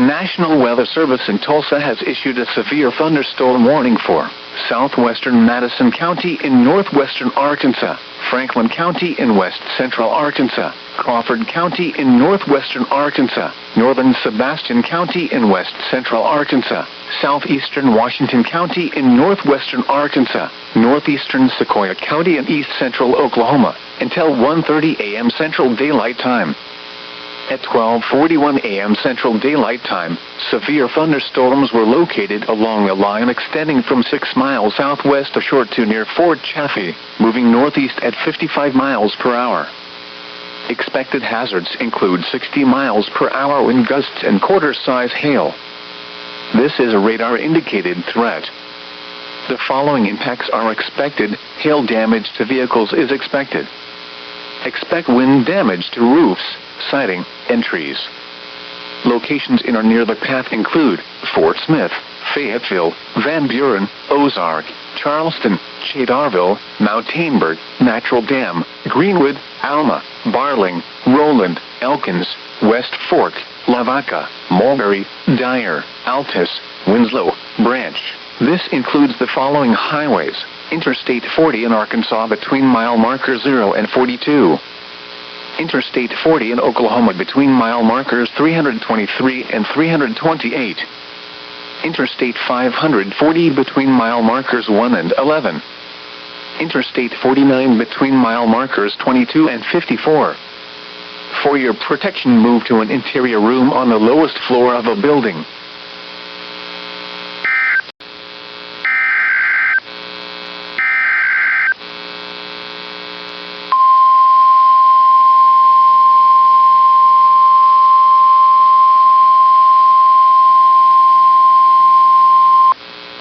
National Weather Service in Tulsa has issued a severe thunderstorm warning for southwestern Madison County in northwestern Arkansas, Franklin County in west central Arkansas, Crawford County in northwestern Arkansas, northern Sebastian County in west central Arkansas, southeastern Washington County in northwestern Arkansas, northeastern Sequoia County in east central Oklahoma, until 1:30 a.m. Central Daylight Time. At 12:41 a.m. Central Daylight Time, severe thunderstorms were located along a line extending from 6 miles southwest of shore to near Fort Chaffee, moving northeast at 55 miles per hour. Expected hazards include 60 miles per hour wind gusts and quarter-size hail. This is a radar-indicated threat. The following impacts are expected. Hail damage to vehicles is expected. Expect wind damage to roofs, siding, and trees. Locations in or near the path include Fort Smith, Fayetteville, Van Buren, Ozark, Charleston, Chadarville, Mount Tainberg, Natural Dam, Greenwood, Alma, Barling, Roland, Elkins, West Fork, Lavaca, Mulberry, Dyer, Altus, Winslow, Branch. This includes the following highways: Interstate 40 in Arkansas between mile markers 0 and 42. Interstate 40 in Oklahoma between mile markers 323 and 328. Interstate 540 between mile markers 1 and 11. Interstate 49 between mile markers 22 and 54. For your protection, move to an interior room on the lowest floor of a building.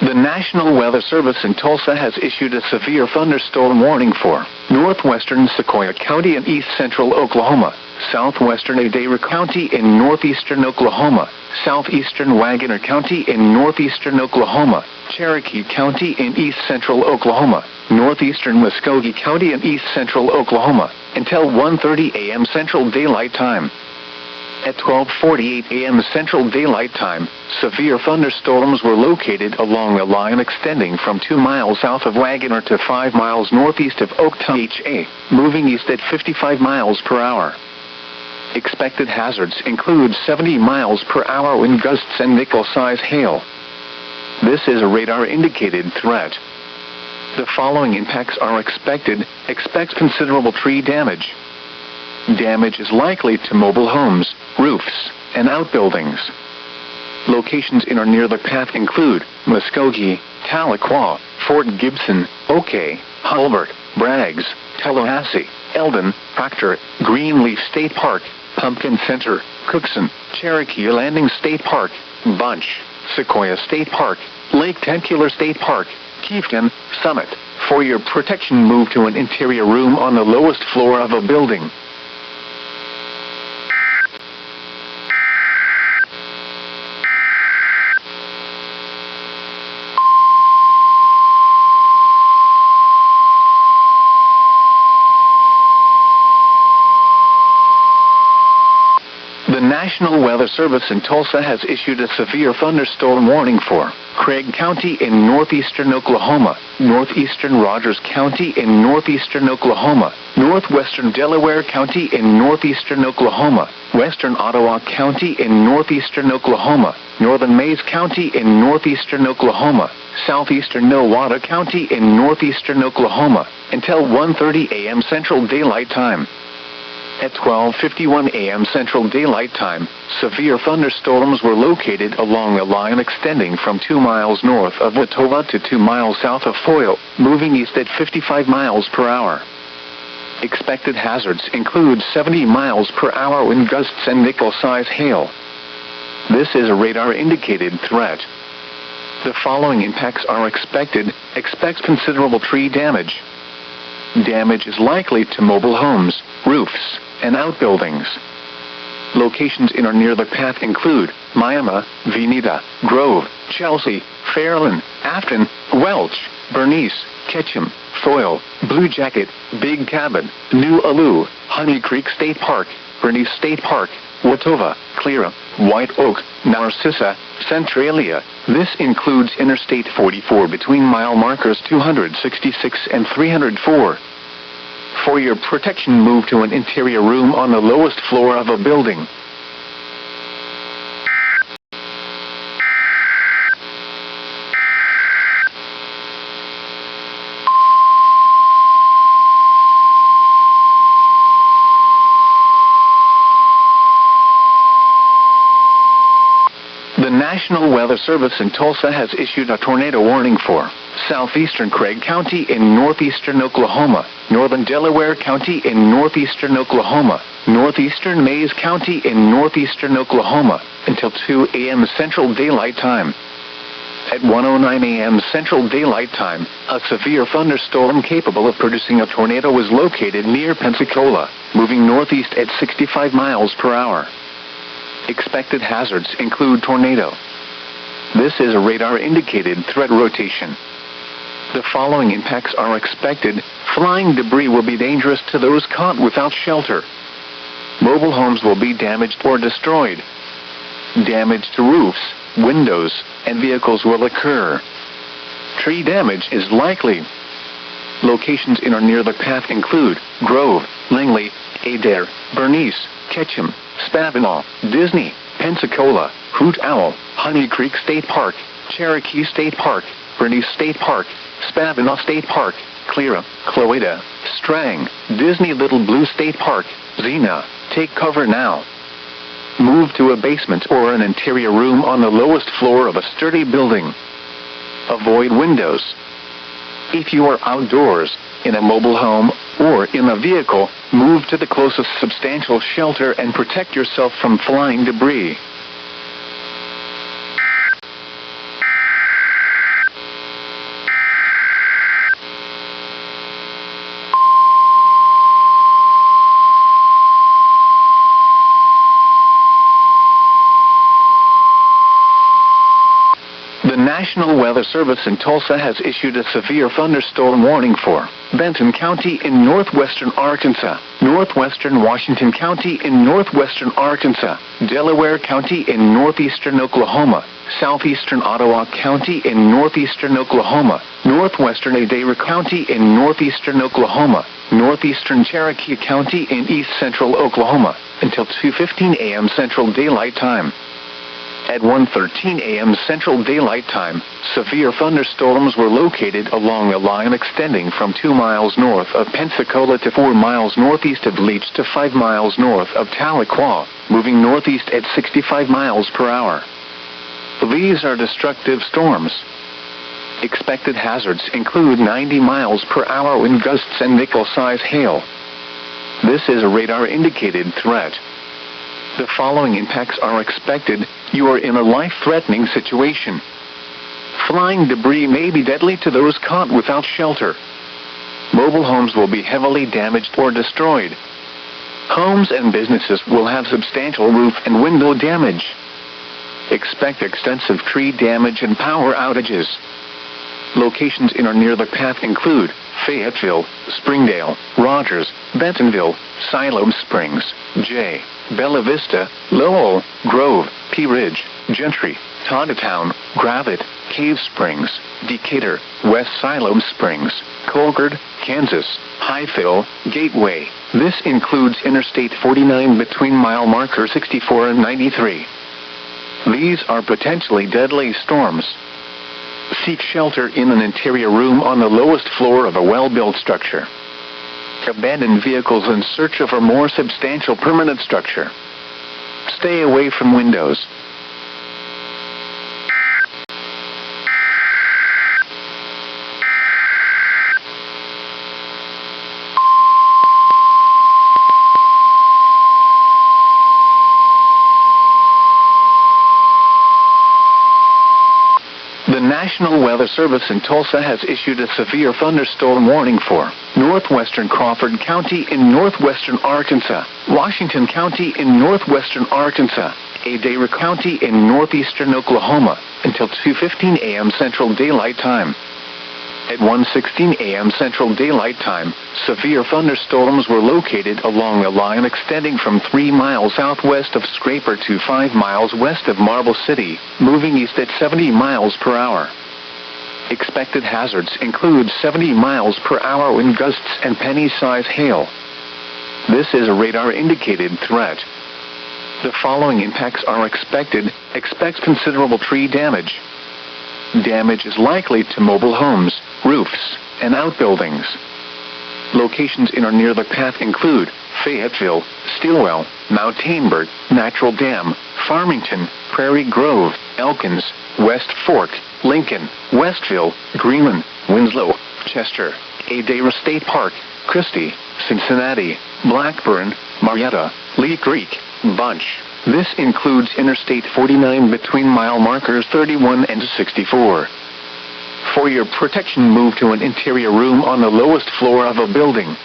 The National Weather Service in Tulsa has issued a severe thunderstorm warning for northwestern Sequoia County in east central Oklahoma, southwestern Adair County in northeastern Oklahoma, southeastern Wagoner County in northeastern Oklahoma, Cherokee County in east central Oklahoma, northeastern Muskogee County in east central Oklahoma, until 1:30 a.m. Central Daylight Time. At 12:48 a.m. Central Daylight Time, severe thunderstorms were located along a line extending from 2 miles south of Wagoner to 5 miles northeast of Oaktown, moving east at 55 miles per hour. Expected hazards include 70 miles per hour wind gusts and nickel-size hail. This is a radar-indicated threat. The following impacts are expected. Expect considerable tree damage. Damage is likely to mobile homes, roofs, and outbuildings. Locations in or near the path include Muskogee, Tahlequah, Fort Gibson, Oakey, Hulbert, Braggs, Tallahassee, Eldon, Proctor, Greenleaf State Park, Pumpkin Center, Cookson, Cherokee Landing State Park, Bunch, Sequoia State Park, Lake Tentacular State Park, Chieftain, Summit. For your protection, move to an interior room on the lowest floor of a building. The National Weather Service in Tulsa has issued a severe thunderstorm warning for Craig County in northeastern Oklahoma, northeastern Rogers County in northeastern Oklahoma, northwestern Delaware County in northeastern Oklahoma, western Ottawa County in northeastern Oklahoma, northern Mayes County in northeastern Oklahoma, southeastern Nowata County in northeastern Oklahoma, until 1:30 a.m. Central Daylight Time. At 12:51 a.m. Central Daylight Time, severe thunderstorms were located along a line extending from 2 miles north of Watauga to 2 miles south of Foyle, moving east at 55 miles per hour. Expected hazards include 70 miles per hour wind gusts and nickel-size hail. This is a radar-indicated threat. The following impacts are expected. Expect considerable tree damage. Damage is likely to mobile homes, roofs, and outbuildings. Locations in or near the path include Miami, Veneta, Grove, Chelsea, Fairland, Afton, Welch, Bernice, Ketchum, Foyle, Blue Jacket, Big Cabin, New Alou, Honey Creek State Park, Bernice State Park, Watova, Clara, White Oak, Narcissa, Centralia. This includes Interstate 44 between mile markers 266 and 304. For your protection, move to an interior room on the lowest floor of a building. The National Weather Service in Tulsa has issued a tornado warning for southeastern Craig County in northeastern Oklahoma, northern Delaware County in northeastern Oklahoma, northeastern Mayes County in northeastern Oklahoma, until 2 a.m. Central Daylight Time. At 1:09 a.m. Central Daylight Time, a severe thunderstorm capable of producing a tornado was located near Pensacola, moving northeast at 65 miles per hour. Expected hazards include tornado. This is a radar-indicated threat rotation. The following impacts are expected. Flying debris will be dangerous to those caught without shelter. Mobile homes will be damaged or destroyed. Damage to roofs, windows, and vehicles will occur. Tree damage is likely. Locations in or near the path include Grove, Langley, Adair, Bernice, Ketchum, Spavinaw, Disney, Pensacola, Hoot Owl, Honey Creek State Park, Cherokee State Park, Bernice State Park, Spavinaw State Park, Clara, Cloeta, Strang, Disney Little Blue State Park, Xena. Take cover now. Move to a basement or an interior room on the lowest floor of a sturdy building. Avoid windows. If you are outdoors, in a mobile home, or in a vehicle, move to the closest substantial shelter and protect yourself from flying debris. The National Weather Service in Tulsa has issued a severe thunderstorm warning for Benton County in northwestern Arkansas, northwestern Washington County in northwestern Arkansas, Delaware County in northeastern Oklahoma, southeastern Ottawa County in northeastern Oklahoma, northwestern Adair County in northeastern Oklahoma, northeastern Cherokee County in east central Oklahoma, until 2:15 a.m. Central Daylight Time. At 1:13 a.m. Central Daylight Time, severe thunderstorms were located along a line extending from 2 miles north of Pensacola to 4 miles northeast of Leech to 5 miles north of Tahlequah, moving northeast at 65 miles per hour. These are destructive storms. Expected hazards include 90 miles per hour wind gusts and nickel-size hail. This is a radar-indicated threat. The following impacts are expected. You are in a life-threatening situation. Flying debris may be deadly to those caught without shelter. Mobile homes will be heavily damaged or destroyed. Homes and businesses will have substantial roof and window damage. Expect extensive tree damage and power outages. Locations in or near the path include Fayetteville, Springdale, Rogers, Bentonville, Siloam Springs, J. Bella Vista, Lowell, Grove, Pea Ridge, Gentry, Toddatown, Gravette, Cave Springs, Decatur, West Siloam Springs, Colgard, Kansas, Highville, Gateway. This includes Interstate 49 between mile marker 64 and 93. These are potentially deadly storms. Seek shelter in an interior room on the lowest floor of a well-built structure. Abandon vehicles in search of a more substantial permanent structure. Stay away from windows. The National Weather Service in Tulsa has issued a severe thunderstorm warning for northwestern Crawford County in northwestern Arkansas, Washington County in northwestern Arkansas, Adair County in northeastern Oklahoma, until 2:15 a.m. Central Daylight Time. At 1:16 a.m. Central Daylight Time, severe thunderstorms were located along a line extending from 3 miles southwest of Scraper to 5 miles west of Marble City, moving east at 70 miles per hour. Expected hazards include 70 miles per hour wind gusts and penny-size hail. This is a radar-indicated threat. The following impacts are expected. Expect considerable tree damage. Damage is likely to mobile homes, roofs, and outbuildings. Locations in or near the path include Fayetteville, Stilwell, Mountainburg, Natural Dam, Farmington, Prairie Grove, Elkins, West Fork, Lincoln, Westville, Greenland, Winslow, Chester, Adair State Park, Christie, Cincinnati, Blackburn, Marietta, Lee Creek, Bunch. This includes Interstate 49 between mile markers 31 and 64. For your protection, move to an interior room on the lowest floor of a building.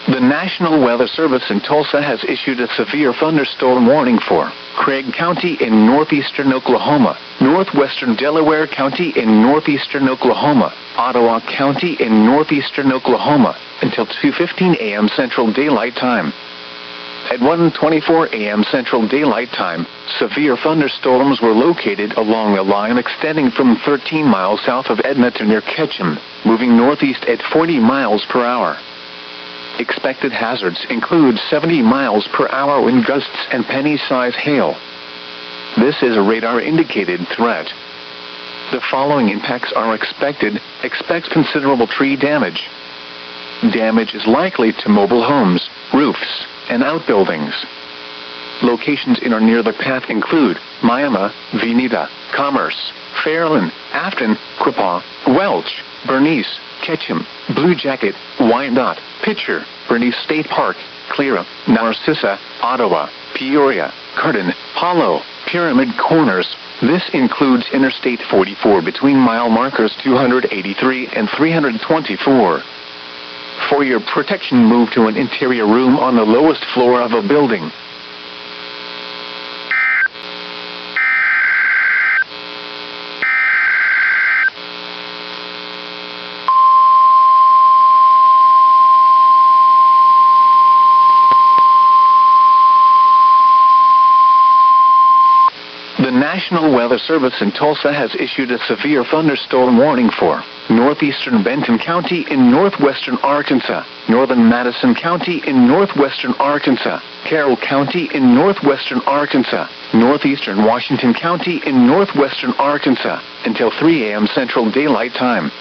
The National Weather Service in Tulsa has issued a severe thunderstorm warning for Craig County in northeastern Oklahoma, northwestern Delaware County in northeastern Oklahoma, Ottawa County in northeastern Oklahoma, until 2:15 a.m. Central Daylight Time. At 1:24 a.m. Central Daylight Time, severe thunderstorms were located along a line extending from 13 miles south of Edna to near Ketchum, moving northeast at 40 miles per hour. Expected hazards include 70 miles per hour wind gusts and penny-size hail. This is a radar-indicated threat. The following impacts are expected. Expect considerable tree damage. Damage is likely to mobile homes, roofs, and outbuildings. Locations in or near the path include Miami, Veneta, Commerce, Fairland, Afton, Quapaw, Welch, Bernice, Ketchum, Blue Jacket, Wyandotte, Pitcher, Bernice State Park, Clara, Narcissa, Ottawa, Peoria, Cardin, Hollow, Pyramid Corners. This includes Interstate 44 between mile markers 283 and 324. For your protection, move to an interior room on the lowest floor of a building. The National Weather Service in Tulsa has issued a severe thunderstorm warning for northeastern Benton County in northwestern Arkansas, northern Madison County in northwestern Arkansas, Carroll County in northwestern Arkansas, northeastern Washington County in northwestern Arkansas, until 3 a.m. Central Daylight Time.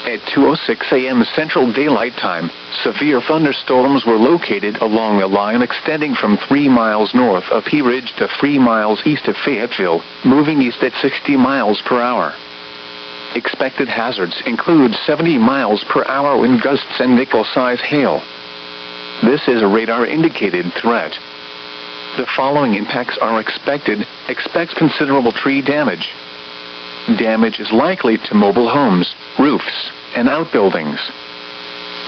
At 2:06 a.m. Central Daylight Time, severe thunderstorms were located along a line extending from 3 miles north of Pea Ridge to 3 miles east of Fayetteville, moving east at 60 miles per hour. Expected hazards include 70 miles per hour wind gusts and nickel-size hail. This is a radar-indicated threat. The following impacts are expected. Expect considerable tree damage. Damage is likely to mobile homes, roofs, and outbuildings.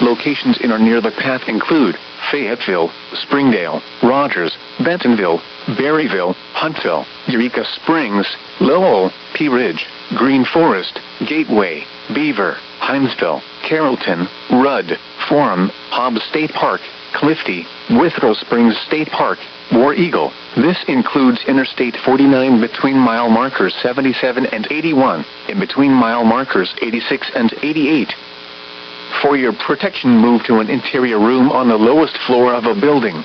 Locations in or near the path include Fayetteville, Springdale, Rogers, Bentonville, Berryville, Huntsville, Eureka Springs, Lowell, Pea Ridge, Green Forest, Gateway, Beaver, Hinesville, Carrollton, Rudd, Forum, Hobbs State Park, Clifty, Withrow Springs State Park, War Eagle. This includes Interstate 49 between mile markers 77 and 81, and between mile markers 86 and 88. For your protection, move to an interior room on the lowest floor of a building.